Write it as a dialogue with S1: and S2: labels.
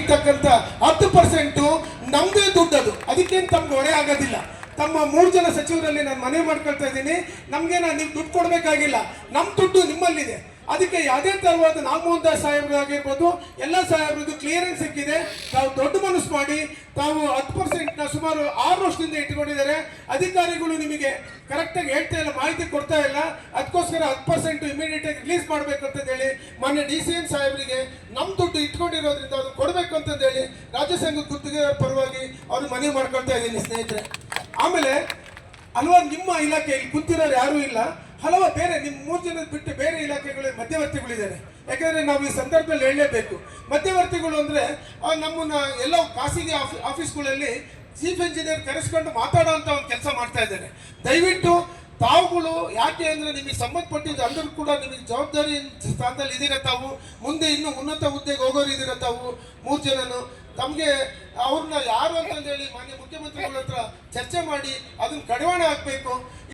S1: ಸಿಗ್ತಕ್ಕಂಥ 10% ನಮ್ಮದೇ ದುಡ್ಡದು, ಅದಕ್ಕೇನು ತಮ್ಗೆ ಹೊರೆ ಆಗೋದಿಲ್ಲ. ತಮ್ಮ 3 ಜನ ಸಚಿವರಲ್ಲಿ ನಾನು ಮನವಿ ಮಾಡ್ಕೊಳ್ತಾ ಇದ್ದೀನಿ, ನಮಗೇನ ನೀವು ದುಡ್ಡು ಕೊಡಬೇಕಾಗಿಲ್ಲ, ನಮ್ಮ ದುಡ್ಡು ನಿಮ್ಮಲ್ಲಿದೆ. ಅದಕ್ಕೆ ಯಾವುದೇ ಥರವಾದ ನಾಗಮೋಹನ್ ದಾಸ್ ಸಾಹೇಬ್ರಾಗಿರ್ಬೋದು ಎಲ್ಲ ಸಾಹೇಬ್ರದ್ದು ಕ್ಲಿಯರೆನ್ಸ್ ಸಿಕ್ಕಿದೆ. ತಾವು ದೊಡ್ಡ ಮನಸ್ಸು ಮಾಡಿ ತಾವು 10% ಸುಮಾರು 6 ವರ್ಷದಿಂದ ಇಟ್ಕೊಂಡಿದ್ದಾರೆ. ಅಧಿಕಾರಿಗಳು ನಿಮಗೆ ಕರೆಕ್ಟಾಗಿ ಹೇಳ್ತಾ ಇಲ್ಲ, ಮಾಹಿತಿ ಕೊಡ್ತಾ ಇಲ್ಲ. ಅದಕ್ಕೋಸ್ಕರ 10% ಇಮಿಡಿಯೇಟಾಗಿ ರಿಲೀಸ್ ಮಾಡಬೇಕಂತಂದೇಳಿ ಮಾನ್ಯ DCM ಸಾಹೇಬರಿಗೆ ನಮ್ಮ ದುಡ್ಡು ಇಟ್ಕೊಂಡಿರೋದ್ರಿಂದ ಅದು ಕೊಡಬೇಕು ಅಂತಂದೇಳಿ ರಾಜ್ಯ ಸಂಘ ಗುತ್ತಿಗೆದಾರರ ಪರವಾಗಿ ಅವ್ರು ಮನವಿ ಮಾಡ್ಕೊಳ್ತಾ ಇದ್ದೀನಿ ಸ್ನೇಹಿತರೆ. ಆಮೇಲೆ ಹಲವಾರು ನಿಮ್ಮ ಇಲಾಖೆಯಲ್ಲಿ ಕುಂತಿರೋರು ಯಾರೂ ಇಲ್ಲ, ಹಲವು ಬೇರೆ ನಿಮ್ಮ 3 ಜನ ಬಿಟ್ಟು ಬೇರೆ ಇಲಾಖೆಗಳು ಮಧ್ಯವರ್ತಿಗಳಿದ್ದಾರೆ. ಯಾಕಂದರೆ ನಾವು ಈ ಸಂದರ್ಭದಲ್ಲಿ ಹೇಳಲೇಬೇಕು, ಮಧ್ಯವರ್ತಿಗಳು ಅಂದರೆ ನಮ್ಮನ್ನು ಎಲ್ಲೋ ಖಾಸಗಿ ಆಫೀಸ್ಗಳಲ್ಲಿ ಚೀಫ್ ಇಂಜಿನಿಯರ್ ಕರೆಸ್ಕೊಂಡು ಮಾತಾಡೋಂಥ ಒಂದು ಕೆಲಸ ಮಾಡ್ತಾ ಇದ್ದಾರೆ. ದಯವಿಟ್ಟು ತಾವುಗಳು ಯಾಕೆ ಅಂದರೆ ನಿಮಗೆ ಸಂಬಂಧಪಟ್ಟಿದ್ದು ಅಂದರೂ ಕೂಡ ನಿಮಗೆ ಜವಾಬ್ದಾರಿ ಸ್ಥಾನದಲ್ಲಿ ಇದ್ದೀರ. ತಾವು ಮುಂದೆ ಇನ್ನೂ ಉನ್ನತ ಹುದ್ದೆಗೆ ಹೋಗೋರು ಇದ್ದೀರ. ತಾವು 3 ಜನನು ತಮಗೆ ಅವ್ರನ್ನ ಯಾರು ಅಂತಂದೇಳಿ ಮಾನ್ಯ ಮುಖ್ಯಮಂತ್ರಿಗಳ ಹತ್ರ ಚರ್ಚೆ ಮಾಡಿ ಅದನ್ನು ಕಡಿವಾಣ ಹಾಕಬೇಕು.